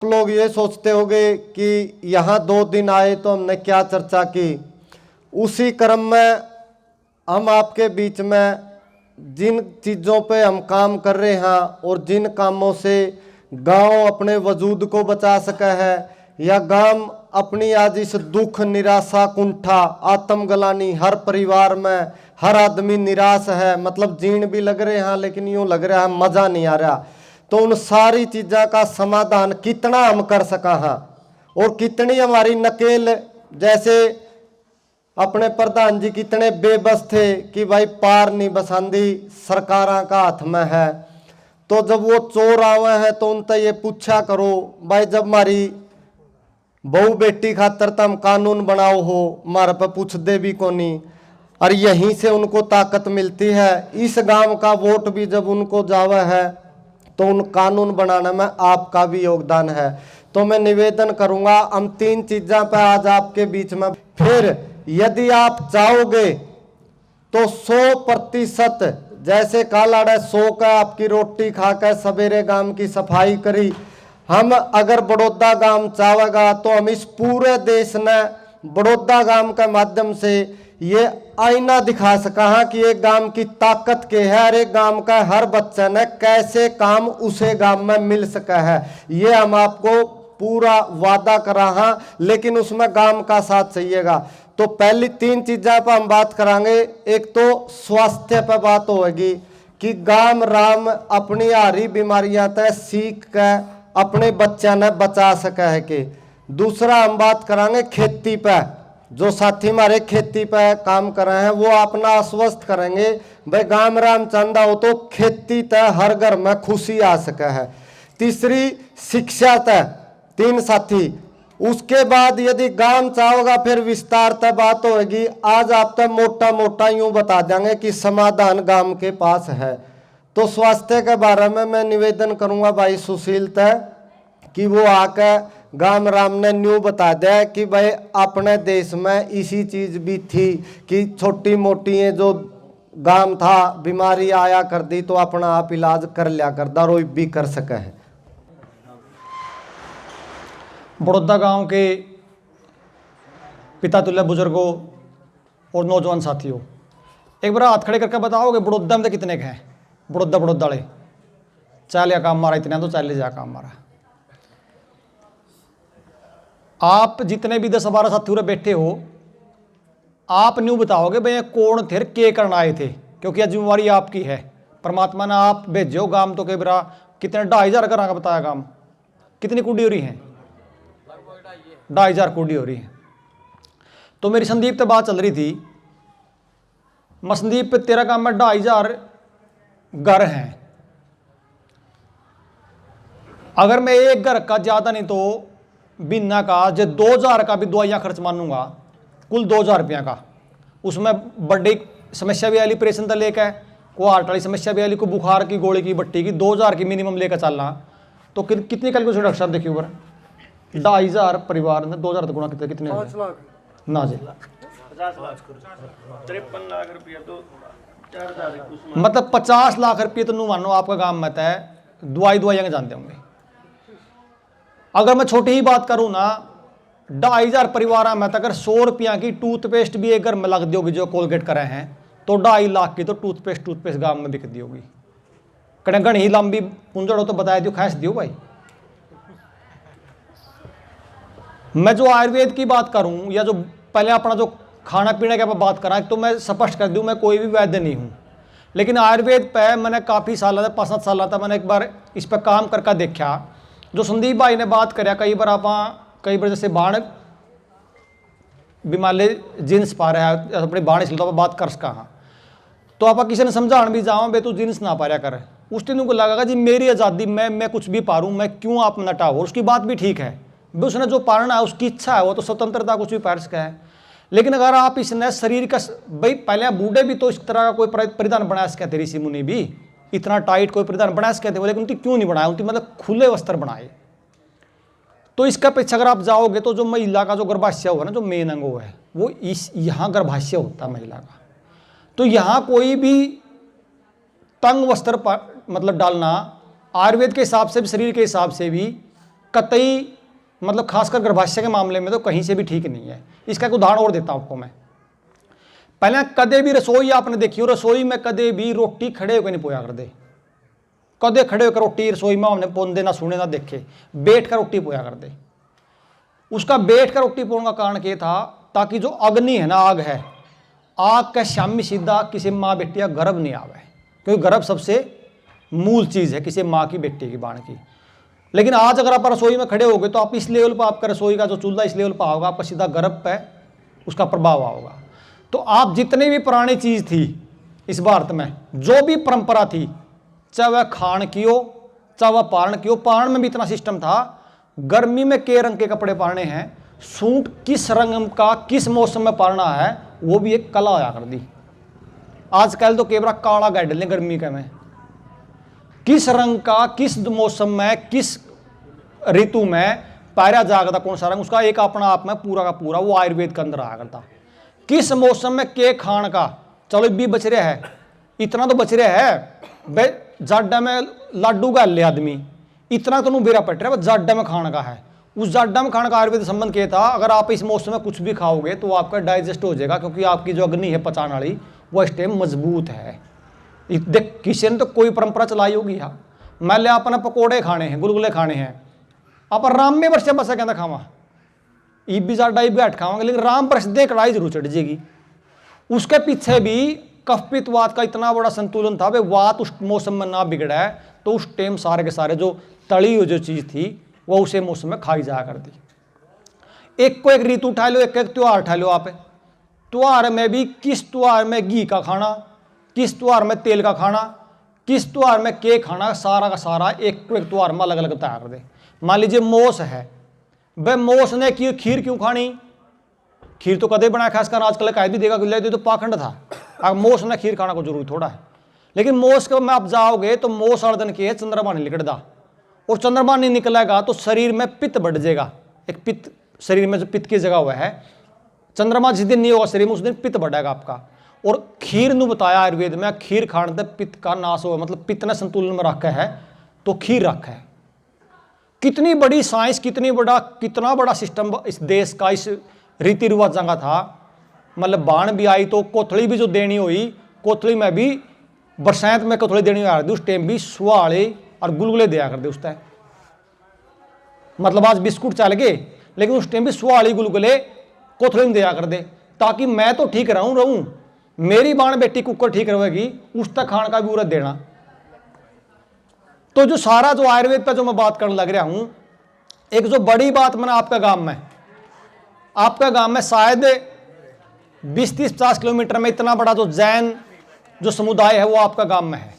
लोग ये सोचते होंगे कि यहाँ 2 दिन आए तो हमने क्या चर्चा की। उसी क्रम में हम आपके बीच में जिन चीज़ों पे हम काम कर रहे हैं और जिन कामों से गांव अपने वजूद को बचा सका है या गांव अपनी आज इस दुख निराशा कुंठा आत्मग्लानि हर परिवार में हर आदमी निराश है, मतलब जीण भी लग रहे हैं लेकिन यूं लग रहा है मज़ा नहीं आ रहा। तो उन सारी चीज़ों का समाधान कितना हम कर सका हाँ और कितनी हमारी नकेल, जैसे अपने प्रधान जी कितने बेबस थे कि भाई पार नहीं बसांदी सरकारां का हाथ में है। तो जब वो चोर आवे हैं तो उनसे ये पूछा करो भाई जब हमारी बहू बेटी खातर तम कानून बनाओ हो, हमारे पे पूछ दे भी कोनी। और यहीं से उनको ताकत मिलती है। इस गांव का वोट भी जब उनको जावा है तो उन कानून बनाने में आपका भी योगदान है। तो मैं निवेदन करूंगा हम 3 चीज़ों पर आज आपके बीच में, फिर यदि आप चाहोगे तो 100% जैसे कालाड़ा 100 का आपकी रोटी खाकर सवेरे गांव की सफाई करी, हम अगर बड़ौदा गांव चाहेगा तो हम इस पूरे देश ने बड़ौदा गांव के माध्यम से ये आईना दिखा सका है कि एक गांव की ताकत के है और एक गांव का हर बच्चे ने कैसे काम उसे गांव में मिल सका है। ये हम आपको पूरा वादा करा है, लेकिन उसमें गांव का साथ चाहिएगा। तो पहली 3 चीज़ों पर हम बात करांगे। एक तो स्वास्थ्य पर बात होगी कि गांव राम अपनी हारी बीमारियां तय सीख कर अपने बच्चा ने बचा सका है कि। दूसरा हम बात करांगे खेती पर, जो साथी हमारे खेती पर काम कर रहे हैं वो अपना आश्वस्त करेंगे भाई गांव राम चंदा हो तो खेती तय हर घर में खुशी आ सका है। तीसरी शिक्षा तय 3 साथी। उसके बाद यदि गांव चाहोगा फिर विस्तार तय बात होगी। आज आप तक मोटा मोटा यूं बता देंगे कि समाधान गांव के पास है। तो स्वास्थ्य के बारे में मैं निवेदन करूंगा भाई सुशील तय कि वो आकर गांव राम ने न्यू बता दिया कि भाई अपने देश में इसी चीज भी थी कि छोटी मोटी जो गांव था बीमारी आया कर दी तो अपना आप इलाज कर लिया कर दारो भी कर सके है। बड़ौदा गांव के पिता तुल्य बुजुर्गों और नौजवान साथियों, एक बार हाथ खड़े करके बताओगे बड़ौदा में तो कितने के हैं? बड़ौदा वाले चाल या काम मारा, इतने तो चाल जा काम मारा। आप जितने भी 10-12 साथी पूरे बैठे हो, आप न्यू बताओगे भैया कौन थे के करना आए थे, क्योंकि यह जिम्मेवारी आपकी है। परमात्मा ने आप भेजो गांव तो के बरा कितने 2,500 घरों का बताया गांव कितनी कुंडी हो रही है? 2,500 कुंडी हो रही है। तो मेरी संदीप पे बात चल रही थी, मैं संदीप पे तेरा काम में 2,500 घर हैं। अगर मैं एक घर का ज़्यादा नहीं तो बिना का जो 2,000 का भी दवाइयाँ खर्च मानूंगा, कुल 2,000 रुपया का, उसमें बड़ी समस्या भी आली ऑपरेशन तक लेकर को हार्ट वाली समस्या भी आली को बुखार की गोली की बट्टी की 2,000 की मिनिमम लेकर चलना। तो कितनी कैलकुलेशन डॉक्टर साहब देखिए ऊपर 2,500 परिवार में 2,000 गुणा कितने 5 लाख ना जी 53 लाख रुपया तो 4,000 मतलब 50 लाख रुपये तो मानो आपका गांव में तय दवाइयाँ जानते होंगे। अगर मैं छोटी ही बात करूं ना 2,500 परिवार में अगर 100 रुपया की टूथपेस्ट भी एक घर में लग दी होगी जो कोलगेट करे हैं तो 2.5 लाख की तो टूथपेस्ट गांव में बिक दी होगी। कड़गण ही लंबी पुंजड़ हो तो बताया दियो खैस दियो भाई। मैं जो आयुर्वेद की बात करूं या जो पहले अपना जो खाना पीने के बात करा तो मैं स्पष्ट कर दूं मैं कोई भी वैद्य नहीं हूं, लेकिन आयुर्वेद पे मैंने काफ़ी साल 5-7 साल था मैंने एक बार इस पर काम करके देखा। जो संदीप भाई ने बात करा कई बार जैसे बाण बीमाले जींस पा रहा है अपनी बाण इसलिए तो बात कर सका। तो आप किसी ने समझाने भी जाओ बे तू जींस ना पा रहा कर, उस दिन उनको लगा जी मेरी आज़ादी मैं कुछ भी पारूँ, मैं क्यों आप नटा हो। उसकी बात भी ठीक है, उसने जो पालना है उसकी इच्छा है, वो तो स्वतंत्रता कुछ भी पार सका है। लेकिन अगर आप इसने शरीर का भाई पहले बूढ़े भी तो इस तरह का कोई परिधान बना सके थे, ऋषि मुनि भी इतना टाइट कोई परिधान बना सके थे, लेकिन उनकी क्यों नहीं बनाया, उनकी मतलब खुले वस्त्र बनाए। तो इसका पीछे अगर आप जाओगे तो जो महिला का जो गर्भाशय हुआ ना जो मेन अंग है वो इस यहाँ गर्भाशय होता है महिला का। तो यहाँ कोई भी तंग वस्त्र मतलब डालना आयुर्वेद के हिसाब से भी शरीर के हिसाब से भी कतई मतलब खासकर गर्भाशय के मामले में तो कहीं से भी ठीक नहीं है। इसका एक उदाहरण और देता हूं आपको मैं। पहले कदे भी रसोई आपने देखी हो, रसोई में कदे भी रोटी खड़े होकर नहीं पोया कर दे, कदे खड़े होकर रोटी रसोई में हमने पोंदे ना सुने ना देखे, बैठ कर रोटी पोया कर दे। उसका बैठ कर रोटी पोने का कारण क्या था, ताकि जो अग्नि है ना, आग है, आग का शामी सीधा किसी माँ बेटी का गर्भ नहीं आवे, क्योंकि गर्भ सबसे मूल चीज है किसी माँ की बेटी की बाण की। लेकिन आज अगर आप रसोई में खड़े हो गए तो आप इस लेवल पर, आपका रसोई का जो चूल्हा इस लेवल पर होगा, आपका सीधा गर्भ पे उसका प्रभाव होगा। तो आप जितनी भी पुरानी चीज थी इस भारत में, जो भी परंपरा थी, चाहे वह खान की हो चाहे वह पारण की हो, पारण में भी इतना सिस्टम था, गर्मी में के रंग के कपड़े पहनने हैं, सूट किस रंग का किस मौसम में पहनना है, वो भी एक कला होया कर दी। आजकल तो केवरा काला गाइड लें गर्मी के में, किस रंग का किस मौसम में किस ऋतु में पायरा जागता कौन सा रंग, उसका एक अपना आप में पूरा का पूरा वो आयुर्वेद के अंदर आया करता। किस मौसम में के खान का, चलो भी बच रहा है, इतना तो बच रहा है, जाडा में लाडू का ले आदमी, इतना तो बेरा पट रहा है, जाडा में खाने का है। उस जाडा में खाने का आयुर्वेद संबंध क्या था, अगर आप इस मौसम में कुछ भी खाओगे तो आपका डाइजेस्ट हो जाएगा, क्योंकि आपकी जो अग्नि है पचाने वाली वो इस टाइम मजबूत है। देख किसी ने तो कोई परंपरा चलाई होगी, हाँ मैं ले अपने पकौड़े खाने हैं, गुलगुले खाने हैं, आप राम में वर्षा बसा कहना खावा, ईब भी जाडा ईब भी हट खावांगे, लेकिन राम बरस दे कड़ाई जरूर चढ़ जाएगी। उसके पीछे भी कफपित वात का इतना बड़ा संतुलन था, वे वात उस मौसम में ना बिगड़ा है, तो उस टाइम सारे के सारे जो तली हुई जो चीज थी वो उसे मौसम में खाई जाया करती। एक को एक ऋतु उठा लो, एक एक त्योहार उठा लो आप, त्योहार में भी किस त्योहार में घी का खाना, किस त्योहार में तेल का खाना, किस त्योहार में केक खाना, सारा का सारा एक को एक त्योहार में अलग अलग तैयार कर दे। मान लीजिए मोस है, वह मोस ने की खीर क्यों खानी, खीर तो कदे बनाया, खासकर आजकल कह भी देगा तो पाखंड था, अब मोस ने खीर खाना को जरूरी थोड़ा है। लेकिन मोस को में आप जाओगे तो मोस हर दिन के चंद्रमा नहीं निकलता, और चंद्रमा नहीं निकलेगा तो शरीर में पित्त बढ़ जाएगा, एक पित्त शरीर में जो पित्त की जगह हुआ है, चंद्रमा जिस दिन नहीं होगा शरीर में उस दिन पित्त बढ़ेगा आपका। और खीर ने बताया आयुर्वेद में, खीर खाने से पित्त का नाश हो, मतलब पित्त ने संतुलन में रखा है तो खीर रखा है। कितनी बड़ी साइंस, कितना बड़ा सिस्टम इस देश का, इस रीति रिवाजा का था। मतलब बाण भी आई तो कोथड़ी भी जो देनी हुई, कोथड़ी में भी बरसात में कोथड़ी देनी हुई, उस टाइम भी सुहाड़े और गुलगुले दिया कर दे उस टाइम। मतलब आज बिस्कुट चल गए, लेकिन उस टाइम भी सुहाड़ी गुलगुले कोथड़ी में दिया कर दे, ताकि मैं तो ठीक रहूं, मेरी बाण बेटी कुकर ठीक रहेगी, उस तक खान का भी उरत देना। तो जो सारा जो आयुर्वेद पे जो मैं बात करने लग रहा हूं, एक जो बड़ी बात मैंने आपका गांव में शायद 20-30-50 किलोमीटर में इतना बड़ा जो जैन जो समुदाय है वो आपका गांव में है,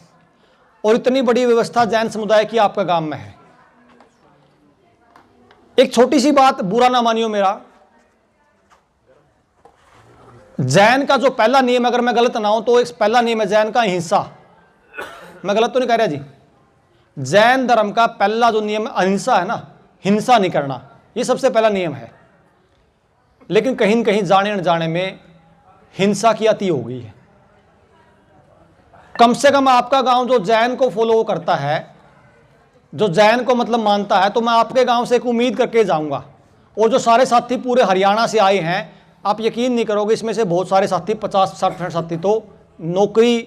और इतनी बड़ी व्यवस्था जैन समुदाय की आपका गांव में है। एक छोटी सी बात, बुरा ना मानियो मेरा, जैन का जो पहला नियम, अगर मैं गलत ना हूं तो एक पहला नियम है जैन का अहिंसा। मैं गलत तो नहीं कह रहा जी? जैन धर्म का पहला जो नियम अहिंसा है ना, हिंसा नहीं करना, ये सबसे पहला नियम है। लेकिन कहीं न कहीं जाने अनजाने में हिंसा की अति हो गई है। कम से कम आपका गांव जो जैन को फॉलो करता है, जो जैन को मतलब मानता है, तो मैं आपके गांव से एक उम्मीद करके जाऊंगा। और जो सारे साथी पूरे हरियाणा से आए हैं, आप यकीन नहीं करोगे, इसमें से बहुत सारे साथी 50-60% साथी तो नौकरी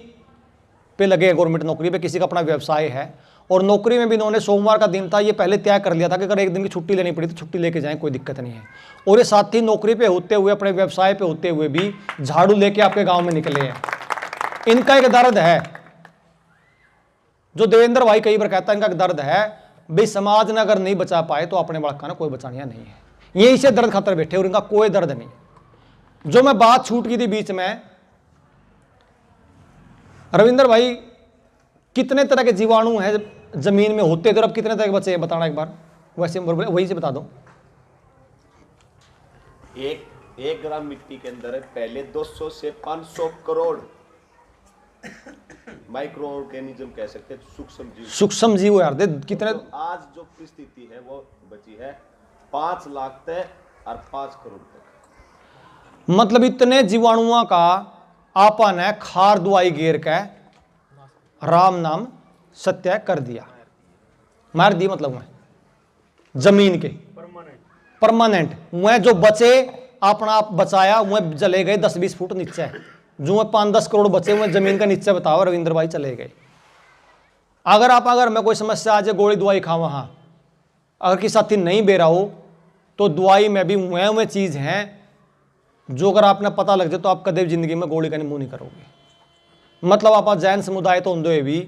पे लगे हैं, गवर्नमेंट नौकरी पे, किसी का अपना व्यवसाय है, और नौकरी में भी इन्होंने सोमवार का दिन था, ये पहले तय कर लिया था कि अगर एक दिन की छुट्टी लेनी पड़ी तो छुट्टी लेके जाएं, कोई दिक्कत नहीं है। और ये साथी नौकरी पे होते हुए, अपने व्यवसाय पे होते हुए भी झाड़ू लेके आपके गाँव में निकले हैं। इनका एक दर्द है, जो देवेंद्र भाई कई बार कहता है, इनका एक दर्द है, भाई समाज ने अगर नहीं बचा पाए तो अपने बड़का ने कोई बचानिया नहीं है, ये इसे दर्द खातर बैठे, और इनका कोई दर्द नहीं। जो मैं बात छूट गई थी बीच में, रविंद्र भाई कितने तरह के जीवाणु हैं जमीन में होते थे, और अब कितने तरह के बचे हैं बताना एक बार, वैसे वही से बता दो। एक ग्राम मिट्टी के अंदर पहले 200 से 500 करोड़ माइक्रो ऑर्गेनिज्म कह सकते हैं, सूक्ष्म जीव यार दे कितने। तो आज जो परिस्थिति है वो बची है 5 लाख तक और 5 करोड़ तक। मतलब इतने जीवाणुओं का आपा ने खार दुआई घेर के राम नाम सत्य कर दिया, मार दी मतलब मैं। जमीन के परमानेंट वह जो बचे अपना आप बचाया वह चले गए 10-20 फुट नीचे, जो 5-10 करोड़ बचे हुए जमीन का नीचे बताओ रविंद्र भाई चले गए। अगर मैं कोई समस्या आ जाए गोली दवाई खाऊं, हाँ अगर किसी साथी नहीं बेरा हो तो दवाई में भी वह चीज़ है जो अगर आपने पता लग जाए तो आप कदे जिंदगी में गोली का मुंह नहीं करोगे। मतलब आप जैन समुदाय तो होंगे भी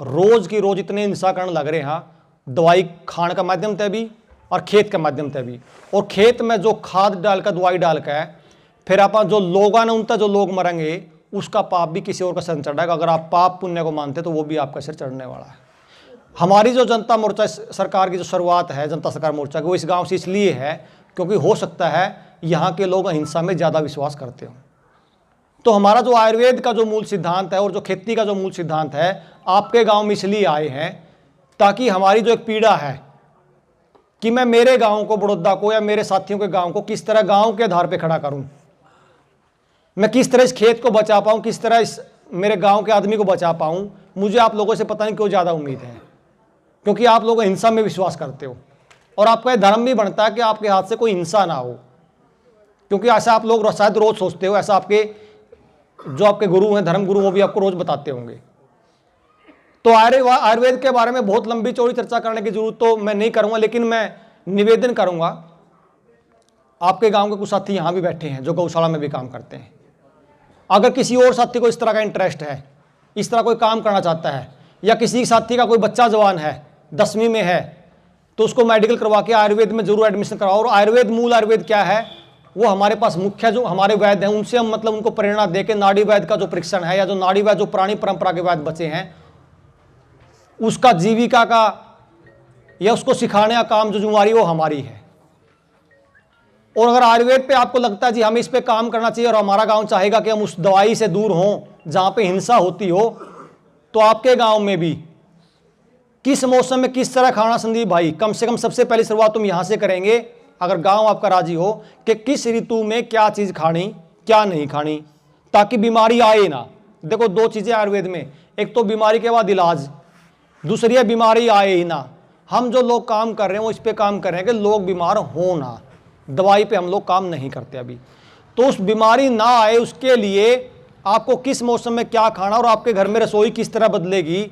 रोज की रोज इतने हिंसा करने लग रहे हैं, दवाई खाने का माध्यम से भी और खेत के माध्यम से भी, और खेत में जो खाद डालकर दवाई डालकर फिर आप जो लोग ने उनका जो लोग मरेंगे उसका पाप भी किसी और का सिर चढ़ाएगा। अगर आप पाप पुण्य को मानते तो वो भी आपका सिर चढ़ने वाला है। हमारी जो जनता मोर्चा सरकार की जो शुरुआत है जनता सरकार मोर्चा की, वो इस गांव से इसलिए है क्योंकि हो सकता है यहाँ के लोग अहिंसा में ज़्यादा विश्वास करते हो। तो हमारा जो आयुर्वेद का जो मूल सिद्धांत है और जो खेती का जो मूल सिद्धांत है आपके गांव में इसलिए आए हैं ताकि हमारी जो एक पीड़ा है कि मैं मेरे गांव को, बड़ौदा को या मेरे साथियों के गांव को किस तरह गांव के आधार पे खड़ा करूं, मैं किस तरह इस खेत को बचा पाऊं, किस तरह इस मेरे गांव के आदमी को बचा पाऊं। मुझे आप लोगों से पता नहीं क्यों ज़्यादा उम्मीद है, क्योंकि आप लोग हिंसा में विश्वास करते हो और आपका धर्म भी बनता है कि आपके हाथ से कोई हिंसा ना हो, क्योंकि ऐसा आप लोग शायद रोज सोचते हो, ऐसा आपके जो आपके गुरु हैं धर्म गुरु वो भी आपको रोज बताते होंगे। तो आयुर्वेद के बारे में बहुत लंबी चौड़ी चर्चा करने की जरूरत तो मैं नहीं करूंगा, लेकिन मैं निवेदन करूंगा। आपके गांव के कुछ साथी यहां भी बैठे हैं जो गौशाला में भी काम करते हैं। अगर किसी और साथी को इस तरह का इंटरेस्ट है, इस तरह कोई काम करना चाहता है, या किसी साथी का कोई बच्चा जवान है 10वीं में है तो उसको मेडिकल करवा के आयुर्वेद में जरूर एडमिशन कराओ। और आयुर्वेद मूल आयुर्वेद क्या है वो हमारे पास मुख्य जो हमारे वैद्य हैं उनसे हम मतलब उनको प्रेरणा दे के नाड़ी वैद्य का जो परीक्षण है या जो नाड़ी वैद्य जो पुरानी परंपरा के वैद्य बचे हैं उसका जीविका का या उसको सिखाने का काम जो जिम्मेवारी वो हमारी है। और अगर आयुर्वेद पे आपको लगता है जी हमें इस पे काम करना चाहिए और हमारा गांव चाहेगा कि हम उस दवाई से दूर हों जहां पे हिंसा होती हो, तो आपके गांव में भी किस मौसम में किस तरह खाना, संदीप भाई कम से कम सबसे पहली शुरुआत तुम यहां से करेंगे अगर गांव आपका राजी हो कि किस ऋतु में क्या चीज खानी क्या नहीं खानी ताकि बीमारी आए ना। देखो दो चीजें आयुर्वेद में, एक तो बीमारी के बाद इलाज, दूसरी है बीमारी आए ही ना। हम जो लोग काम कर रहे हैं वो इस पे काम कर रहे हैं कि लोग बीमार हो ना, दवाई पे हम लोग काम नहीं करते अभी। तो उस बीमारी ना आए उसके लिए आपको किस मौसम में क्या खाना और आपके घर में रसोई किस तरह बदलेगी,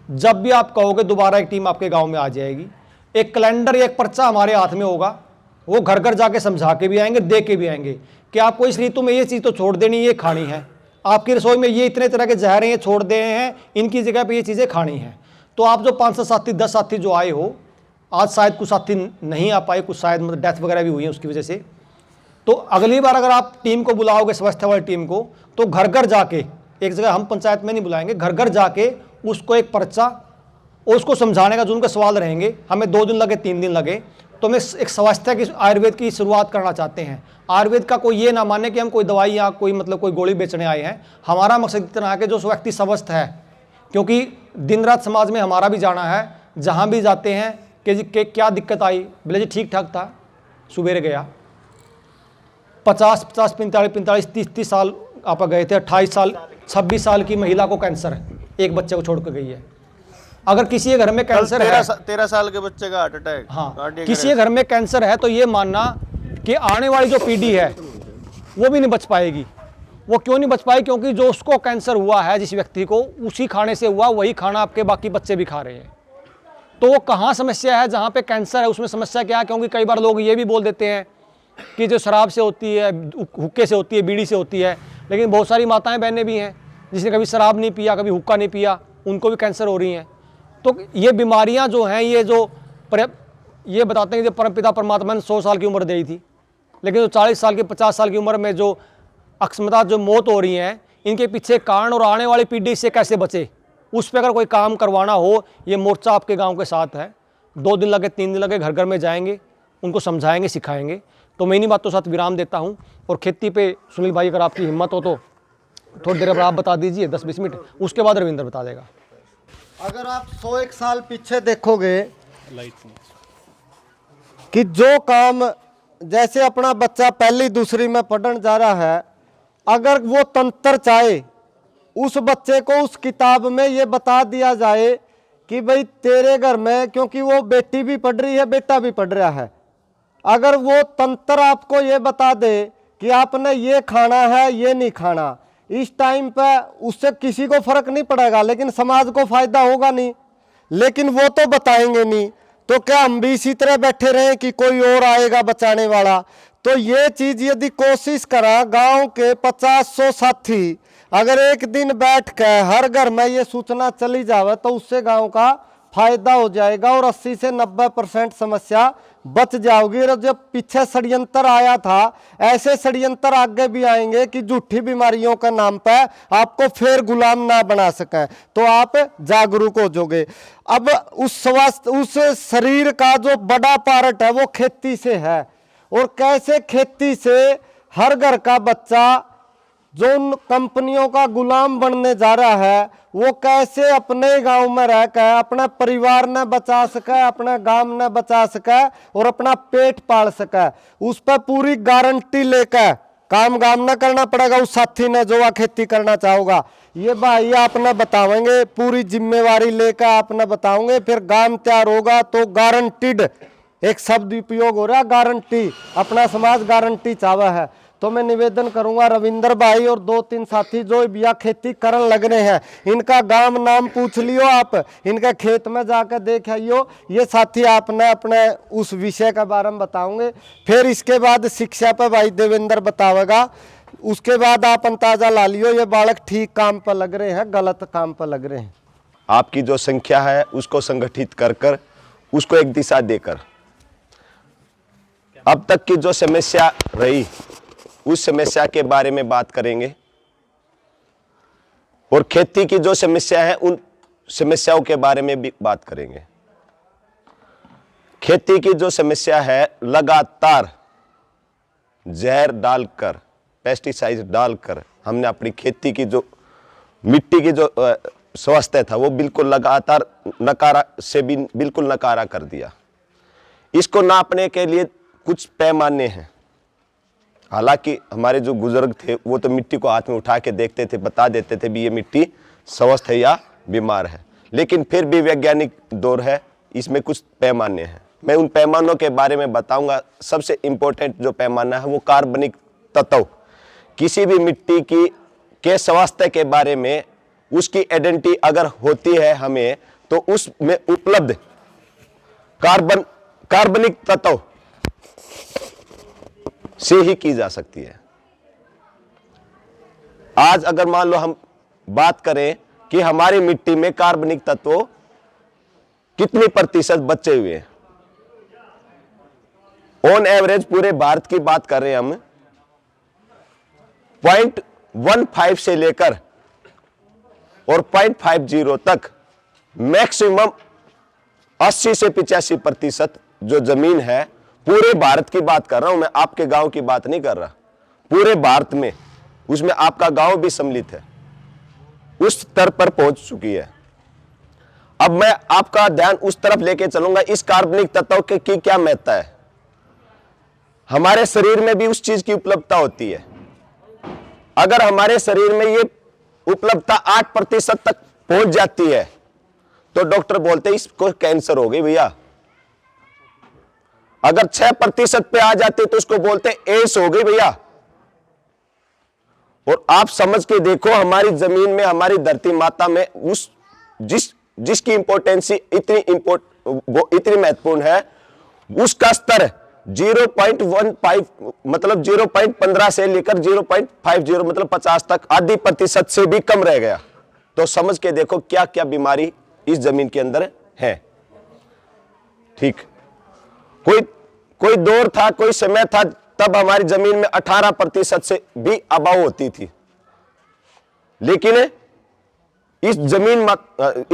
जब भी आप कहोगे दोबारा एक टीम आपके गांव में आ जाएगी। एक कैलेंडर या एक पर्चा हमारे हाथ में होगा, वो घर घर जाके समझा के भी आएंगे, दे के भी आएंगे कि आपको इस ऋतु में ये चीज़ तो छोड़ देनी, ये खानी है, आपकी रसोई में ये इतने तरह के जहर हैं ये छोड़ दे हैं, इनकी जगह पे ये चीज़ें खानी है। तो आप जो 500 साथी 10 साथी जो आए हो, आज शायद कुछ साथी नहीं आ पाए, कुछ शायद मतलब डेथ वगैरह भी हुई है उसकी वजह से, तो अगली बार अगर आप टीम को बुलाओगे स्वास्थ्य वाली टीम को तो घर घर जाके, एक जगह हम पंचायत में नहीं बुलाएंगे, घर घर जाके उसको एक पर्चा और उसको समझाने का जो उनके सवाल रहेंगे, हमें 2 दिन लगे 3 दिन लगे, तो हम एक स्वास्थ्य की आयुर्वेद की शुरुआत करना चाहते हैं। आयुर्वेद का कोई ये ना माने कि हम कोई दवाई या कोई मतलब कोई गोली बेचने आए हैं। हमारा मकसद इतना है कि जो व्यक्ति स्वस्थ है, क्योंकि दिन रात समाज में हमारा भी जाना है, जहाँ भी जाते हैं कि जी के क्या दिक्कत आई, बोले जी ठीक ठाक था, सुबेरे गया 50 45 30 साल आप गए थे, 28 साल 26 साल की महिला को कैंसर है, एक बच्चे को छोड़ कर गई है। अगर किसी के घर में कैंसर है 13 साल के बच्चे का हार्ट अटैक, हाँ किसी के घर में कैंसर है तो ये मानना कि आने वाली जो पीढ़ी है वो भी नहीं बच पाएगी। वो क्यों नहीं बच पाएगी? क्योंकि जो उसको कैंसर हुआ है जिस व्यक्ति को, उसी खाने से हुआ, वही खाना आपके बाकी बच्चे भी खा रहे हैं। तो वो कहाँ समस्या है? जहाँ पे कैंसर है उसमें समस्या क्या है? क्योंकि कई बार लोग ये भी बोल देते हैं कि जो शराब से होती है, हुक्के से होती है, बीड़ी से होती है, लेकिन बहुत सारी माताएं बहनें भी हैं जिसने कभी शराब नहीं पिया, कभी हुक्का नहीं पिया, उनको भी कैंसर हो रही हैं। तो ये बीमारियां जो हैं, ये बताते हैं कि परमपिता परमात्मा ने 100 साल की उम्र दी थी, लेकिन जो 40 साल की 50 साल की उम्र में जो अकस्मात जो मौत हो रही हैं, इनके पीछे कारण और आने वाली पीढ़ी से कैसे बचे, उस पर अगर कोई काम करवाना हो, ये मोर्चा आपके गांव के साथ है। 2 दिन लगे 3 दिन लगे, घर घर में जाएंगे, उनको समझाएंगे, सिखाएंगे। तो मैं इन्हीं बातों के साथ विराम देता हूँ। और खेती पे सुनील भाई अगर आपकी हिम्मत हो तो थोड़ी देर अब आप बता दीजिए, 10-20 मिनट, उसके बाद रविंद्र बता देगा। अगर आप 101 साल पीछे देखोगे कि जो काम, जैसे अपना बच्चा पहली दूसरी में पढ़ने जा रहा है, अगर वो तंत्र चाहे, उस बच्चे को उस किताब में ये बता दिया जाए कि भाई तेरे घर में, क्योंकि वो बेटी भी पढ़ रही है बेटा भी पढ़ रहा है, अगर वो तंत्र आपको ये बता दे कि आपने ये खाना है ये नहीं खाना, इस टाइम पे उससे किसी को फर्क नहीं पड़ेगा, लेकिन समाज को फायदा होगा नहीं, लेकिन वो तो बताएंगे नहीं। तो क्या हम भी इसी तरह बैठे रहें कि कोई और आएगा बचाने वाला? तो ये चीज यदि कोशिश करा गांव के 50-100 साथी अगर एक दिन बैठ कर हर घर में ये सूचना चली जावे तो उससे गांव का फायदा हो जाएगा और 80 से 90% समस्या बच जाओगी। और जब पीछे षड्यंत्र आया था, ऐसे षड्यंत्र आगे भी आएंगे कि झूठी बीमारियों के नाम पे आपको फिर गुलाम ना बना सकें, तो आप जागरूक हो जाओगे। अब उस स्वास्थ्य, उस शरीर का जो बड़ा पार्ट है वो खेती से है, और कैसे खेती से हर घर का बच्चा जो उन कंपनियों का गुलाम बनने जा रहा है वो कैसे अपने गांव में रहकर अपने परिवार ने बचा सके, अपने गांव ने बचा सके और अपना पेट पाल सके, उस पर पूरी गारंटी लेकर काम गाम न करना पड़ेगा उस साथी ने जो खेती करना चाहोगा। ये भाई आपने बतावेंगे, पूरी जिम्मेवारी लेकर आपने बताओगे, फिर गांव तैयार होगा तो गारंटीड, एक शब्द उपयोग हो रहा है गारंटी, अपना समाज गारंटी चाहता है। तो मैं निवेदन करूंगा रविंदर भाई और 2-3 साथी जो बिया खेती करन लग रहे हैं, इनका गांव नाम पूछ लियो, आप इनके खेत में जाकर देख आइयो, ये साथी आपने अपने उस विषय के बारे में बताओगे। फिर इसके बाद शिक्षा पे भाई देवेंद्र बतावेगा, उसके बाद आप अंदाजा ला लियो ये बालक ठीक काम पर लग रहे हैं गलत काम पर लग रहे हैं। आपकी जो संख्या है उसको संगठित कर कर उसको एक दिशा देकर अब तक की जो समस्या रही उस समस्या के बारे में बात करेंगे, और खेती की जो समस्या है उन समस्याओं के बारे में भी बात करेंगे। खेती की जो समस्या है, लगातार जहर डालकर, पेस्टिसाइड डालकर हमने अपनी खेती की जो मिट्टी की जो स्वास्थ्य था वो बिल्कुल लगातार नकारा से भी बिल्कुल नकारा कर दिया। इसको नापने के लिए कुछ पैमाने हैं। हालांकि हमारे जो बुजुर्ग थे वो तो मिट्टी को हाथ में उठा के देखते थे, बता देते थे भी ये मिट्टी स्वस्थ है या बीमार है, लेकिन फिर भी वैज्ञानिक दौर है, इसमें कुछ पैमाने हैं। मैं उन पैमानों के बारे में बताऊंगा। सबसे इम्पोर्टेंट जो पैमाना है वो कार्बनिक तत्व, किसी भी मिट्टी की के स्वास्थ्य के बारे में उसकी आइडेंटिटी अगर होती है हमें, तो उसमें उपलब्ध कार्बनिक तत्व से ही की जा सकती है। आज अगर मान लो हम बात करें कि हमारी मिट्टी में कार्बनिक तत्व कितनी प्रतिशत बचे हुए हैं, ऑन एवरेज पूरे भारत की बात कर रहे हैं हम, 0.15 से लेकर और 0.50 तक मैक्सिमम 80 से 85% जो जमीन है, पूरे भारत की बात कर रहा हूं मैं, आपके गांव की बात नहीं कर रहा, पूरे भारत में, उसमें आपका गांव भी सम्मिलित है, उस स्तर पर पहुंच चुकी है। अब मैं आपका ध्यान उस तरफ लेके चलूंगा, इस कार्बनिक तत्व की क्या महत्ता है। हमारे शरीर में भी उस चीज की उपलब्धता होती है। अगर हमारे शरीर में ये उपलब्धता 8% तक पहुंच जाती है तो डॉक्टर बोलते हैं इसको कैंसर हो गई भैया। अगर 6% पे आ जाती तो उसको बोलते एड्स हो गई भैया। और आप समझ के देखो, हमारी जमीन में, हमारी धरती माता में उस जिसकी इंपोर्टेंसी इतनी महत्वपूर्ण है, उसका स्तर 0.15 मतलब 0.15 से लेकर 0.50 मतलब 50 तक, आधी प्रतिशत से भी कम रह गया। तो समझ के देखो क्या क्या बीमारी इस जमीन के अंदर है। ठीक, कोई दौर था, कोई समय था तब हमारी जमीन में 18% से भी अभाव होती थी, लेकिन इस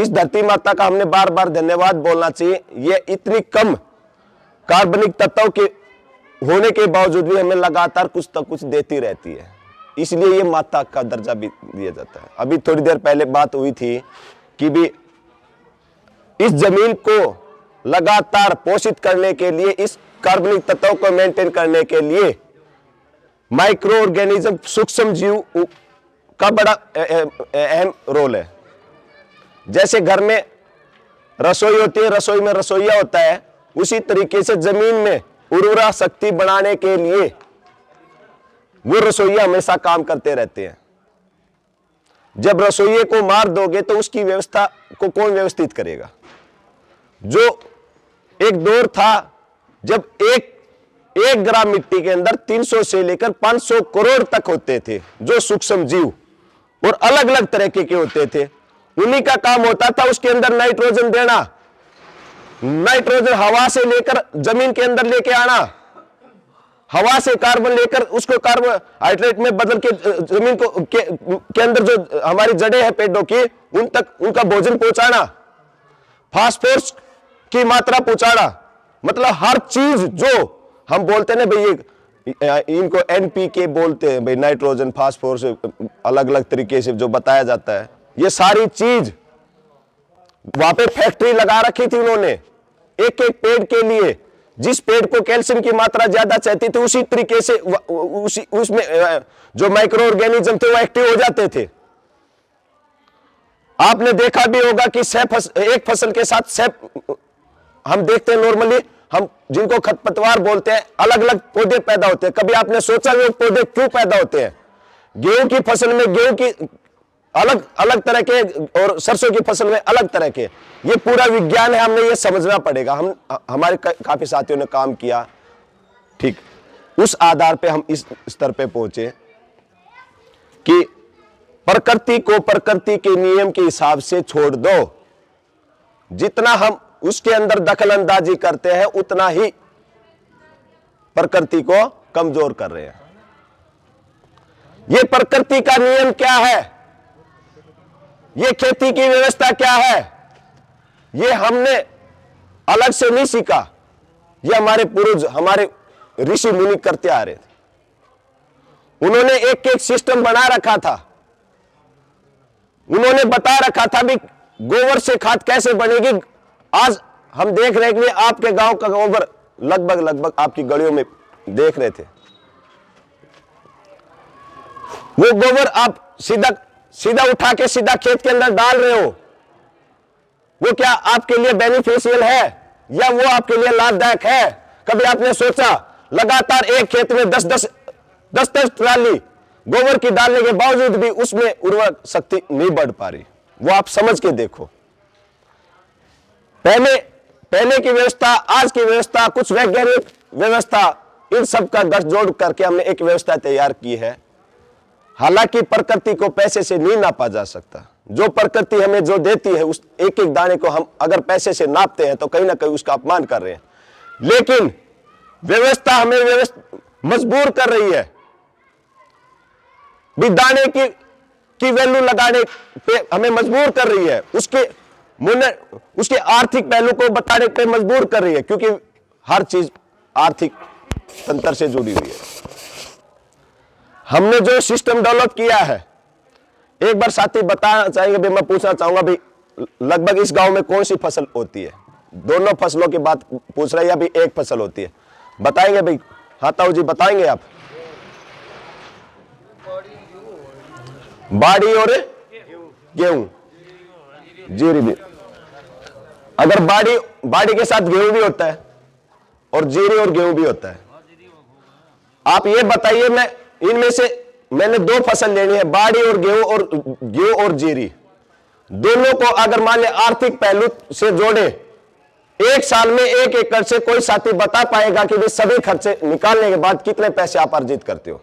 धरती माता का हमने बार बार धन्यवाद बोलना चाहिए। ये इतनी कम कार्बनिक तत्व के होने के बावजूद भी हमें लगातार कुछ तो कुछ देती रहती है, इसलिए ये माता का दर्जा भी दिया जाता है। अभी थोड़ी देर पहले बात हुई थी कि भी इस जमीन को लगातार पोषित करने के लिए, इस कार्बनिक तत्व को मेंटेन करने के लिए माइक्रो ऑर्गेनिज्म, सूक्ष्म जीव का बड़ा अहम रोल है। जैसे घर में रसोई होती है, रसोई में रसोईया होता है, उसी तरीके से जमीन में उर्वरा शक्ति बढ़ाने के लिए वो रसोईया हमेशा काम करते रहते हैं। जब रसोइये को मार दोगे तो उसकी व्यवस्था को कौन व्यवस्थित करेगा? जो एक दौर था जब एक ग्राम मिट्टी के अंदर 300 से लेकर 500 करोड़ तक होते थे जो सूक्ष्म जीव, और अलग अलग तरह के होते थे। उन्हीं का काम होता था उसके अंदर नाइट्रोजन देना, नाइट्रोजन हवा से लेकर जमीन के अंदर लेके आना, हवा से कार्बन लेकर उसको कार्बोहाइड्रेट में बदल के जमीन को के अंदर जो हमारी जड़ें हैं पेड़ों की, उन तक उनका भोजन पहुंचाना, फास्फोरस की मात्रा पहुंचाना। मतलब हर चीज जो हम बोलते हैं ना भाई, इनको एनपीके बोलते हैं भाई, नाइट्रोजन फास्फोरस अलग अलग तरीके से जो बताया जाता है, ये सारी चीज वहां पे फैक्ट्री लगा रखी थी उन्होंने एक एक पेड़ के लिए। जिस पेड़ को कैल्शियम की मात्रा ज्यादा चाहती थी उसी तरीके से उसमें जो माइक्रो ऑर्गेनिज्म थे वो एक्टिव हो जाते थे। आपने देखा भी होगा कि एक फसल के साथ हम देखते हैं नॉर्मली, हम जिनको खरपतवार बोलते हैं, अलग अलग पौधे पैदा होते हैं। कभी आपने सोचा वो पौधे क्यों पैदा होते हैं? गेहूं की फसल में गेहूं की अलग अलग तरह के और सरसों की फसल में अलग तरह के, ये पूरा विज्ञान है, हमने ये समझना पड़ेगा। हमारे काफी साथियों ने काम किया, ठीक, उस आधार पे हम इस स्तर पे पहुंचे कि प्रकृति को प्रकृति के नियम के हिसाब से छोड़ दो। जितना हम उसके अंदर दखल अंदाजी करते हैं उतना ही प्रकृति को कमजोर कर रहे हैं। ये प्रकृति का नियम क्या है, ये खेती की व्यवस्था क्या है, ये हमने अलग से नहीं सीखा, ये हमारे पूर्वज हमारे ऋषि मुनि करते आ रहे थे। उन्होंने एक एक सिस्टम बना रखा था, उन्होंने बता रखा था भी गोबर से खाद कैसे बनेगी। आज हम देख रहे हैं कि आपके गांव का गोबर लगभग आपकी गलियों में देख रहे थे, वो गोबर आप सीधा उठा के सीधा खेत के अंदर डाल रहे हो। वो क्या आपके लिए बेनिफिशियल है या वो आपके लिए लाभदायक है? कभी आपने सोचा लगातार एक खेत में 10 ट्राली गोबर की डालने के बावजूद भी उसमें उर्वरक शक्ति नहीं बढ़ पा रही? वो आप समझ के देखो। पहले की व्यवस्था, आज की व्यवस्था, कुछ वैज्ञानिक व्यवस्था, इन सब का गठजोड़ करके हमने एक व्यवस्था तैयार की है। हालांकि प्रकृति को पैसे से नहीं नापा जा सकता। जो प्रकृति हमें जो देती है उस एक एक दाने को हम अगर पैसे से नापते हैं तो कहीं ना कहीं उसका अपमान कर रहे हैं। लेकिन व्यवस्था हमें मजबूर कर रही है भी दाने की वैल्यू लगाने पे हमें मजबूर कर रही है, उसके आर्थिक पहलू को बताने पे मजबूर कर रही है, क्योंकि हर चीज आर्थिक तंत्र से जुड़ी हुई है। हमने जो सिस्टम डेवलप किया है, एक बार साथी बताना चाहेंगे भी, मैं पूछना चाहूंगा भी लगभग इस गांव में कौन सी फसल होती है? दोनों फसलों की बात पूछ रहे हैं या भी एक फसल होती है? बताएंगे भाई? हाँ ताऊ जी बताएंगे आप? बाड़ी और गेहूं, जीरी भी। अगर बाड़ी के साथ गेहूं भी होता है और जीरी और गेहूं भी होता है, आप ये बताइए, मैं इनमें से मैंने दो फसल लेनी है, बाड़ी और गेहूं और जीरी, दोनों को अगर मान ले आर्थिक पहलू से जोड़े, एक साल में 1 एकड़ से कोई साथी बता पाएगा कि सभी खर्चे निकालने के बाद कितने पैसे आप अर्जित करते हो?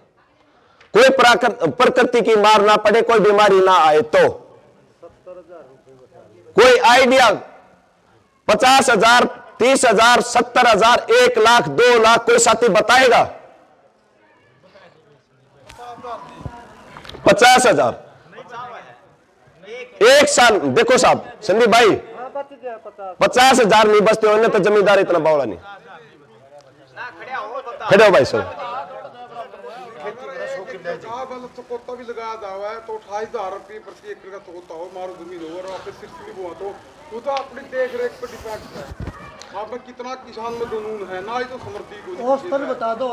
कोई प्रकृति की मार ना पड़े, कोई बीमारी ना आए तो? कोई आइडिया? 50,000, 30,000, 70,000, 1 लाख, 2 लाख, कोई साथी बताएगा? 50,000 एक साल। देखो साहब संदीप भाई, 50,000 नहीं बचते हो तो जमींदार इतना बावड़ा नहीं। खड़े हो भाई सर। कोता भी लगाया हुआ है तो 28,000 रुपये प्रति एकड़ का होता हो, मारो जमीन हो और आपने सिर्फ भी हुआ तो वो तो अपनी देख रेख पर डिपेंड है। आप में कितना किसान में जुनून है ना, ही तो समृद्धि को औसतन बता दो।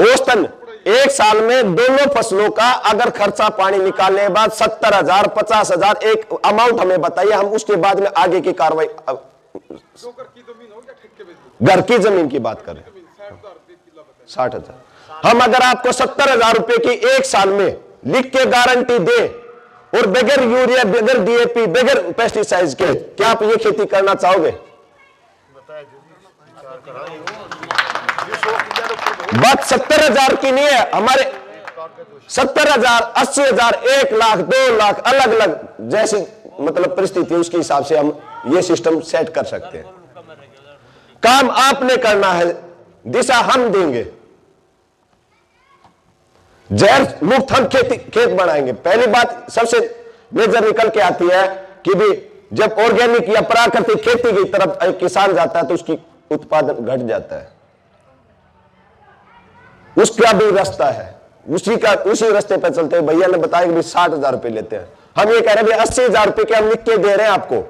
औसतन एक साल में दोनों फसलों का अगर खर्चा पानी निकालने के बाद 70,000, 50,000 एक अमाउंट हमें बताइए, हम उसके बाद में आगे की कार्रवाई जो घर की जमीन हो या ठेके पे दी? घर की जमीन की बात करें, जमीन 60,000 रुपये किला बताया। 60,000। हम अगर आपको 70,000 रुपए की एक साल में लिख के गारंटी दे और बगैर यूरिया, बगैर डीएपी, बगैर पेस्टिसाइड के, क्या आप ये खेती करना चाहोगे? बात 70,000 की नहीं है, हमारे 70,000, 80,000, 1 लाख, 2 लाख, अलग अलग जैसी मतलब परिस्थिति उसके हिसाब से हम ये सिस्टम सेट कर सकते हैं। काम आपने करना है, दिशा हम देंगे, जहर मुक्त हम खेत बढ़ाएंगे। पहली बात सबसे मेजर निकल के आती है कि भी जब ऑर्गेनिक या प्राकृतिक खेती की तरफ एक किसान जाता है तो उसकी उत्पादन घट जाता है, उसका भी रास्ता है, उसी रास्ते पर चलते हैं। भैया ने बताया कि भी 60,000 रुपए लेते हैं, हम ये कह रहे हैं 80,000 रुपए के हम लिख के दे रहे हैं आपको।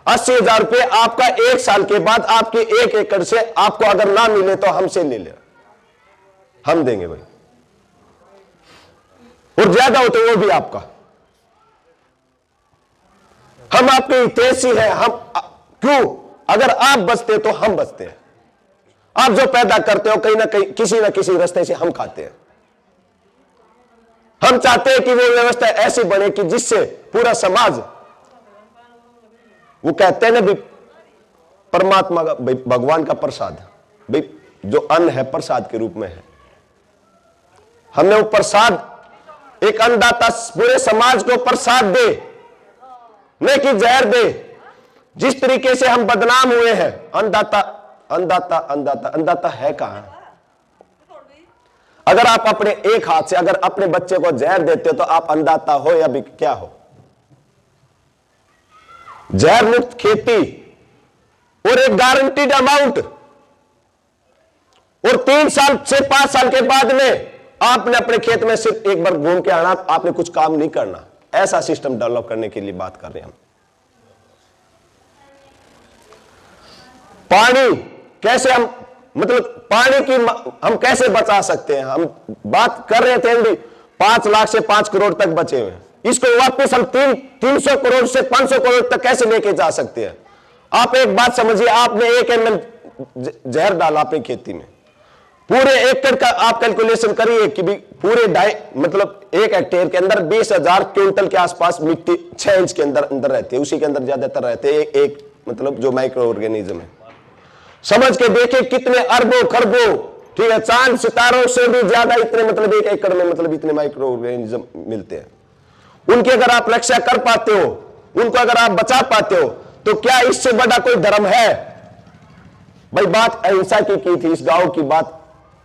80,000 रुपए आपका 1 साल के बाद आपके 1 एकड़ से आपको अगर ना मिले तो हमसे ले ले, हम देंगे भाई, और ज्यादा हो तो वो भी आपका। हम आपके हितैषी हैं, हम क्यों? अगर आप बचते तो हम बचते हैं। आप जो पैदा करते हो कहीं ना कहीं किसी ना किसी रास्ते से हम खाते हैं। हम चाहते हैं कि वो व्यवस्था ऐसी बने कि जिससे पूरा समाज, वो कहते हैं ना भी परमात्मा का, भगवान का प्रसाद, भाई जो अन्न है प्रसाद के रूप में है, हमने वो प्रसाद, एक अन्नदाता पूरे समाज को प्रसाद दे, नहीं कि जहर दे। जिस तरीके से हम बदनाम हुए हैं, अन्नदाता अन्नदाता अन्नदाता अन्नदाता है कहां? अगर आप अपने एक हाथ से अगर अपने बच्चे को जहर देते हो तो आप अन्नदाता हो या भी क्या हो? जहर मुक्त खेती और एक गारंटीड अमाउंट, और 3 साल से 5 साल के बाद में आपने अपने खेत में सिर्फ एक बार घूम के आना, आपने कुछ काम नहीं करना। ऐसा सिस्टम डेवलप करने के लिए बात कर रहे हैं हम। पानी कैसे हम, मतलब पानी की हम कैसे बचा सकते हैं? हम बात कर रहे थे भी 5 लाख से 5 करोड़ तक बचे हुए हैं, इसको वापस हम 300 करोड़ से 500 करोड़ तक कैसे लेके जा सकते हैं? आप एक बात समझिए, आपने 1 ml जहर डाला अपनी खेती में, पूरे एकड़ का आप कैलकुलेशन करिए कि भी पूरे मतलब 1 हेक्टेयर के अंदर 20,000 क्विंटल के आसपास मिट्टी 6 इंच के अंदर रहती है, उसी के अंदर ज्यादातर रहते हैं एक मतलब जो माइक्रो ऑर्गेनिज्म है। समझ के देखिए कितने अरबों खरबों, ठीक है, चांद सितारों से भी ज्यादा इतने मतलब 1 एकड़ में मतलब इतने माइक्रो ऑर्गेनिज्म मिलते हैं। उनकी अगर आप रक्षा कर पाते हो, उनको अगर आप बचा पाते हो, तो क्या इससे बड़ा कोई धर्म है? भाई बात अहिंसा की थी, इस गांव की बात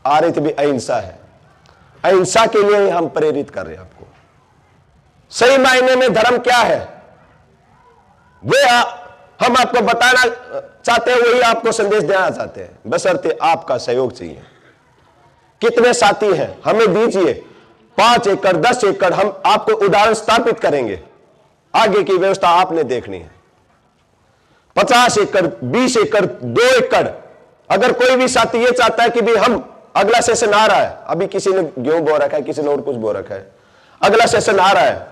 आ रही थी भी अहिंसा है, अहिंसा के लिए ही हम प्रेरित कर रहे हैं आपको। सही मायने में धर्म क्या है वे हम आपको बताना चाहते हैं, वही आपको संदेश देना चाहते हैं, बशर्ते आपका सहयोग चाहिए। कितने साथी हैं हमें दीजिए, 5 एकड़ 10 एकड़ हम आपको उदाहरण स्थापित करेंगे, आगे की व्यवस्था आपने देखनी है। 50 एकड़ 20 एकड़ 2 एकड़, अगर कोई भी साथी ये चाहता है कि भी हम अगला सेशन आ रहा है, अभी किसी ने गेहूं बो रखा है, किसी ने और कुछ बो रखा है, अगला सेशन आ रहा है,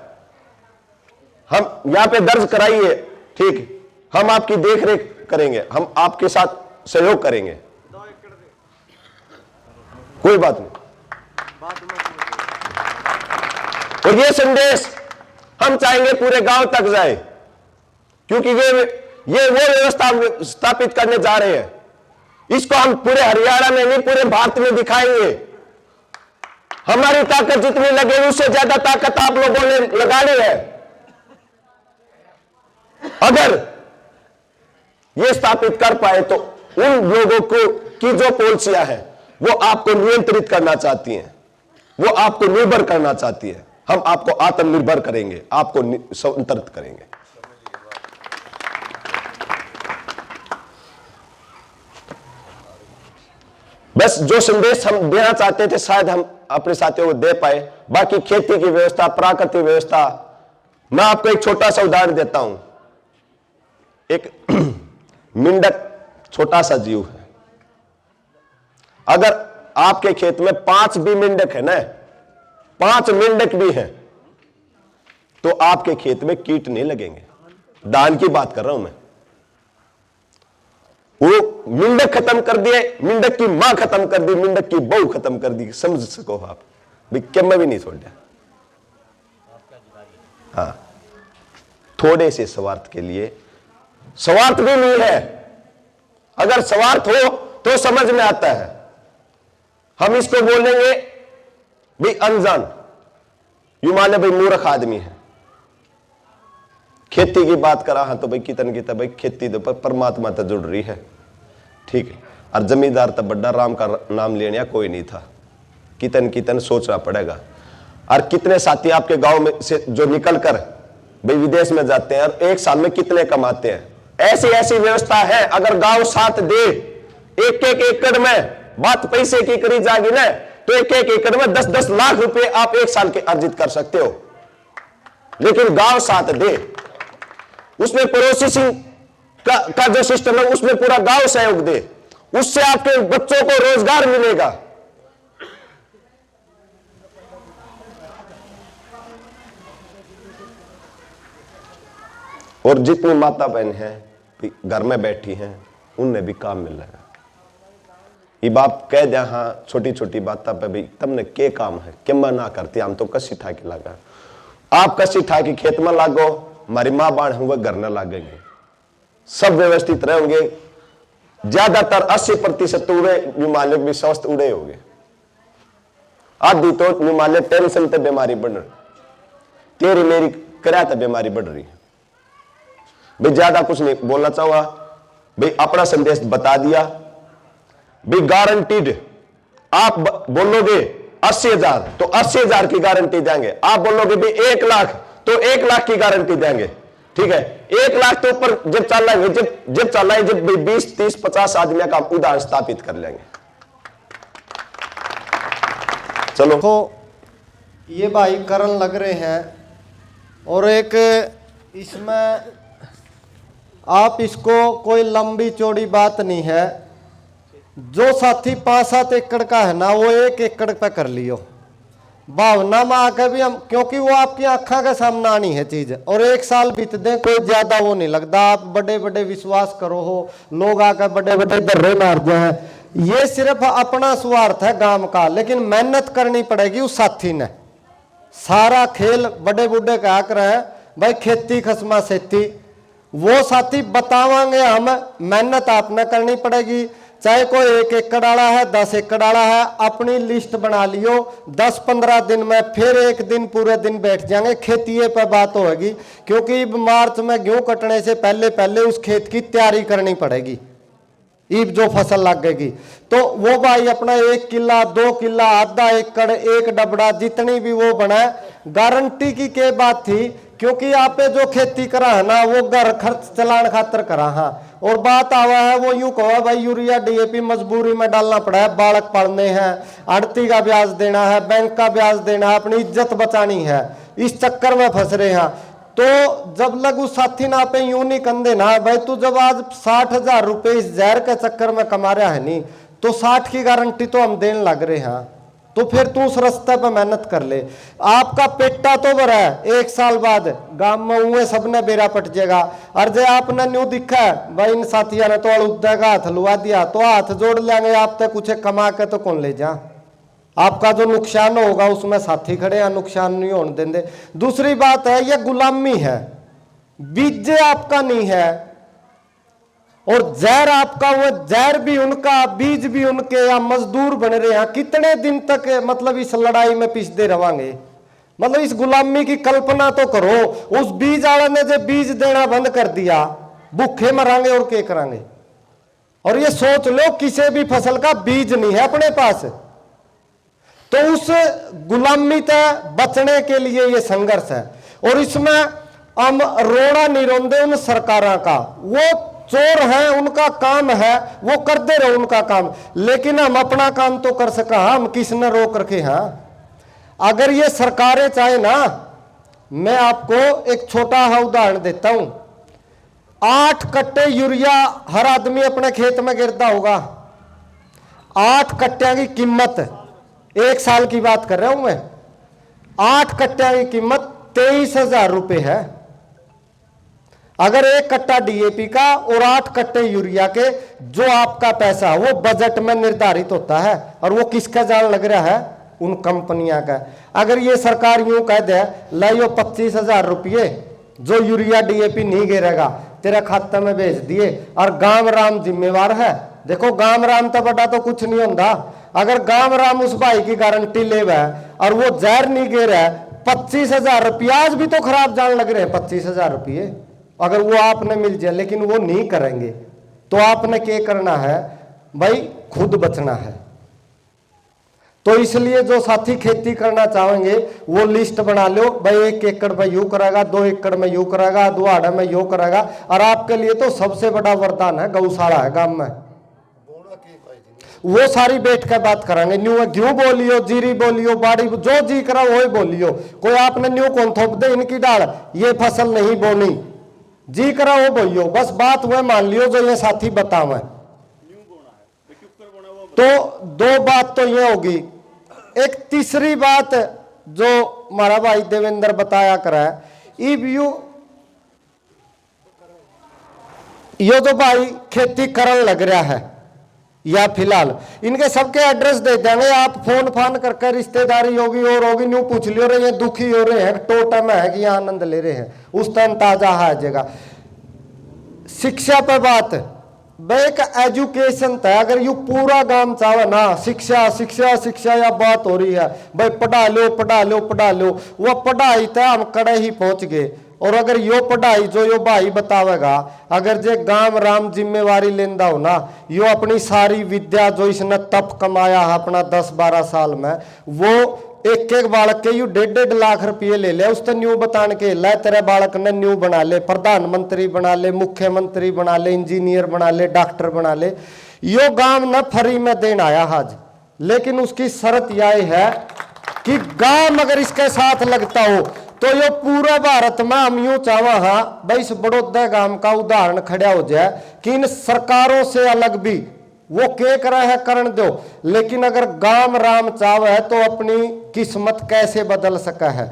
हम यहां पे दर्ज कराइए, ठीक, हम आपकी देख रेख करेंगे, हम आपके साथ सहयोग करेंगे, कोई बात नहीं। और ये संदेश हम चाहेंगे पूरे गांव तक जाए, क्योंकि ये वो व्यवस्था स्थापित करने जा रहे हैं। इसको हम पूरे हरियाणा में नहीं पूरे भारत में दिखाएंगे। हमारी ताकत जितनी लगे उससे ज्यादा ताकत आप लोगों ने लगानी है। अगर ये स्थापित कर पाए तो उन लोगों को की जो पॉलिसियां हैं वो आपको नियंत्रित करना चाहती हैं, वो आपको निर्भर करना चाहती है, हम आपको आत्मनिर्भर करेंगे, आपको स्वतंत्र करेंगे। बस जो संदेश हम देना चाहते थे शायद हम अपने साथियों को दे पाए। बाकी खेती की व्यवस्था, प्राकृतिक व्यवस्था, मैं आपको एक छोटा सा उदाहरण देता हूं। एक मेंढक छोटा सा जीव है, अगर आपके खेत में 5 भी मेंढक है ना, 5 मेंढक भी हैं, तो आपके खेत में कीट नहीं लगेंगे। दान की बात कर रहा हूं मैं। वो मिंडक खत्म कर दिए, मिंडक की मां खत्म कर दी, मिंडक की बहू खत्म कर दी। समझ सको आप भाई, क्या मैं भी नहीं छोड़ा। हाँ, थोड़े से स्वार्थ के लिए, स्वार्थ भी नहीं है। अगर स्वार्थ हो तो समझ में आता है। हम इसको बोलेंगे भाई अनजान, यू माने भाई मूर्ख आदमी है। खेती की बात करा हाँ तो भाई कितन भाई खेती तो परमात्मा तो जुड़ रही है, ठीक है। और जमींदार तो बड़ा राम का नाम लेने कोई नहीं था। कितन सोचना पड़ेगा। और कितने साथी आपके गांव में से जो निकल कर भाई विदेश में जाते हैं और एक साल में कितने कमाते हैं। ऐसी ऐसी व्यवस्था है, अगर गांव साथ दे, एक एक एकड़ में बात पैसे की करी जाएगी ना, तो एक एक एकड़ में 10-10 लाख रुपए आप एक साल के अर्जित कर सकते हो। लेकिन गांव साथ दे, उसमें प्रोसेसिंग का जो सिस्टम है उसमें पूरा गांव सहयोग दे, उससे आपके बच्चों को रोजगार मिलेगा। और जितनी माता बहन हैं घर में बैठी हैं उन्हें भी काम मिल रहा है। ये बाप कह दिया हाँ छोटी छोटी बातों पे भाई तुमने के काम है कि मैं ना करती, हम तो कसी ठा के लगा। आप कसी ठा के खेत में लागो, हमारी माँ बाण होंगे घर न लागेंगे, सब व्यवस्थित रहेंगे। ज्यादातर 80% उड़े हिमालय भी स्वस्थ उड़े हो गए। आधी तो हिमालय टेंशन ते बीमारी बढ़ रही, तेरी मेरी करा तो बीमारी बढ़ रही है। भाई ज्यादा कुछ नहीं बोलना चाहूंगा, भाई अपना संदेश बता दिया। भी गारंटीड, आप बोलोगे 80,000 तो 80,000 की गारंटी देंगे। आप बोलोगे भी 1 लाख तो 1 लाख की गारंटी देंगे, ठीक है। 1 लाख के ऊपर जब चल रहा जब चल रहा है, जब 20, 30, 50 आदमी का उदाहरण स्थापित कर लेंगे। चलो तो ये भाई करण लग रहे हैं। और एक इसमें आप इसको कोई लंबी चौड़ी बात नहीं है, जो साथी 5-7 एकड़ का है ना वो 1 एकड़ पे कर लियो भावना में आकर भी हम, क्योंकि वो आपकी आंखों के सामने आनी है चीज। और 1 साल बीत दे कोई ज्यादा वो नहीं लगता। आप बड़े बड़े विश्वास करो हो, लोग आकर बड़े बड़े दर्रे मार जाए, ये सिर्फ अपना स्वार्थ है गांव का। लेकिन मेहनत करनी पड़ेगी उस साथी ने। सारा खेल बड़े बूढ़े कहा कर है भाई खेती खसमा सेती, वो साथी बतावांगे हम, मेहनत आपने करनी पड़ेगी। चाहे कोई 1 एकड़ वाला है, 10 एकड़ वाला है, अपनी लिस्ट बना लियो। 10-15 दिन में फिर एक दिन पूरे दिन बैठ जाएंगे, खेतीये पर बात होगी। क्योंकि मार्च में गेहूं कटने से पहले पहले उस खेत की तैयारी करनी पड़ेगी। ईब जो फसल लग गएगी तो वो भाई अपना 1 किला 2 किला आधा एकड़ 1 डबड़ा जितनी भी वो बनाए, गारंटी की क्या बात थी। क्योंकि आप जो खेती करा है ना वो घर खर्च चलाने खातर करा। हाँ, और बात आवा है वो यूं कहो भाई यूरिया डीएपी मजबूरी में डालना पड़ा है, बालक पढ़ने हैं, आड़ती का ब्याज देना है, बैंक का ब्याज देना है, अपनी इज्जत बचानी है, इस चक्कर में फंस रहे हैं। तो जब लग उस साथी ना पे यूं नहीं कंधे ना भाई, तू जब आज 60,000 रुपए इस जहर के चक्कर में कमा रहा है नहीं, तो 60 की गारंटी तो हम देने लग रहे हैं। तो फिर तू उस रास्ते पे मेहनत कर ले। आपका पेटा तो भरा है, 1 साल बाद गांव में हुए सबने बेरा पट जाएगा। और जो आपने न्यू दिखा है भाई इन साथियों ने तो अड़ुद्दा का हाथ लुआ दिया, तो हाथ जोड़ लेंगे आप तक कुछ कमा के तो कौन ले जा। आपका जो नुकसान होगा उसमें साथी खड़े हैं, नुकसान नहीं होने देंगे। दूसरी बात है ये गुलामी है, बीज आपका नहीं है और जहर आपका, वो जहर भी उनका बीज भी उनके, या मजदूर बन रहे हैं। कितने दिन तक मतलब इस लड़ाई में पिसते रहेंगे। मतलब इस गुलामी की कल्पना तो करो, उस बीज वाले ने जो बीज देना बंद कर दिया, भूखे मरांगे और क्या करांगे। और ये सोच लो किसी भी फसल का बीज नहीं है अपने पास, तो उस गुलामी से बचने के लिए ये संघर्ष है। और इसमें हम रोना नहीं रोंदे उन सरकारों का, वो चोर है, उनका काम है, वो करते रहो उनका काम, लेकिन हम अपना काम तो कर सका। हम किसने रोक रखे हैं। अगर ये सरकारें चाहे ना, मैं आपको एक छोटा सा उदाहरण देता हूं। 8 कट्टे यूरिया हर आदमी अपने खेत में गिरता होगा। 8 कट्टिया की कीमत, 1 साल की बात कर रहा हूं मैं, 8 कट्टिया की कीमत 23,000 रुपए है। अगर 1 कट्टा डीएपी का और 8 कट्टे यूरिया के जो आपका पैसा वो बजट में निर्धारित होता है, और वो किसका जान लग रहा है? उन कंपनियां का। अगर ये सरकार यूं कह दे लाइयो 25,000 रुपये जो यूरिया डीएपी नहीं गिरेगा तेरे खाते में भेज दिए, और गांव राम जिम्मेवार है। देखो गांव राम तो बड़ा तो कुछ नहीं होता। अगर गांव राम उस भाई की गारंटी ले और वो जहर नहीं गिर है, 25,000 रुपये आज भी तो खराब जान लग रहे हैं। 25,000 रुपये अगर वो आपने मिल जाए, लेकिन वो नहीं करेंगे, तो आपने क्या करना है भाई? खुद बचना है। तो इसलिए जो साथी खेती करना चाहेंगे वो लिस्ट बना लो भाई, 1 एकड़ में यूं करेगा, 2 एकड़ में यूं करेगा, 2 आड़े में यूं करेगा। और आपके लिए तो सबसे बड़ा वरदान है गौशाला है गांव में, वो सारी बैठ कर बात करेंगे। न्यू गेहूं बोलियो, जीरी बोलियो, बाड़ी जो जी करा वही बोलियो। कोई आपने न्यू कौन थोप दे इनकी डाल ये फसल नहीं बोनी, जी करा वो बोलियो, बस बात वह मान लियो जो ये साथी बतावे। तो 2 बात तो ये होगी। एक तीसरी बात जो हमारा भाई देवेंद्र बताया करा है, यो जो भाई खेती करन लग रहा है या फिलहाल इनके सबके एड्रेस दे देंगे, आप फोन फान करके रिश्तेदारी होगी और होगी न्यू पूछ लियो रहे हैं, दुखी हो रहे हैं, टोटा में है कि यहाँ आनंद ले रहे हैं, उस टाइम ताजा आ जाएगा। शिक्षा पे बात भाई, एक एजुकेशन था। अगर यू पूरा गांव चाहे ना शिक्षा शिक्षा शिक्षा या बात हो रही है भाई, पढ़ा लो पढ़ा लो पढ़ा लो, वो पढ़ाई था हम कड़े ही पहुंच गए। और अगर यो पढ़ाई जो यो भाई बतावेगा, अगर जे गांव राम जिम्मेवारी लेंदा हो ना, यो अपनी सारी विद्या जो इसने तप कमाया है अपना 10-12 साल में, वो एक बालक के यू 1.5 लाख रुपये ले ले, उसने न्यू बतान के ला तेरे बालक ने न्यू बना ले, प्रधानमंत्री बना ले, मुख्यमंत्री बना ले, इंजीनियर बना ले, डॉक्टर बना ले। यो गांव न फ्री में देन आया आज, लेकिन उसकी शर्त यह है कि गांव अगर इसके साथ लगता हो तो ये पूरा भारत में हम यूं चाहवा हाँ भाई इस बड़ौदा गांव का उदाहरण खड़ा हो जाए कि इन सरकारों से अलग भी वो क्या करा है करण दो, लेकिन अगर गांव राम चाव है तो अपनी किस्मत कैसे बदल सका है,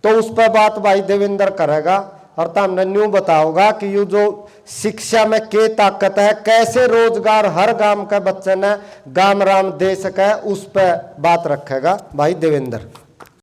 तो उस पर बात भाई देवेंद्र करेगा। और तुमने न्यू बताओगा कि ये जो शिक्षा में क्या ताकत है, कैसे रोजगार हर गांव के बच्चे ने गांव राम दे सके, उस पर बात रखेगा भाई देवेंद्र।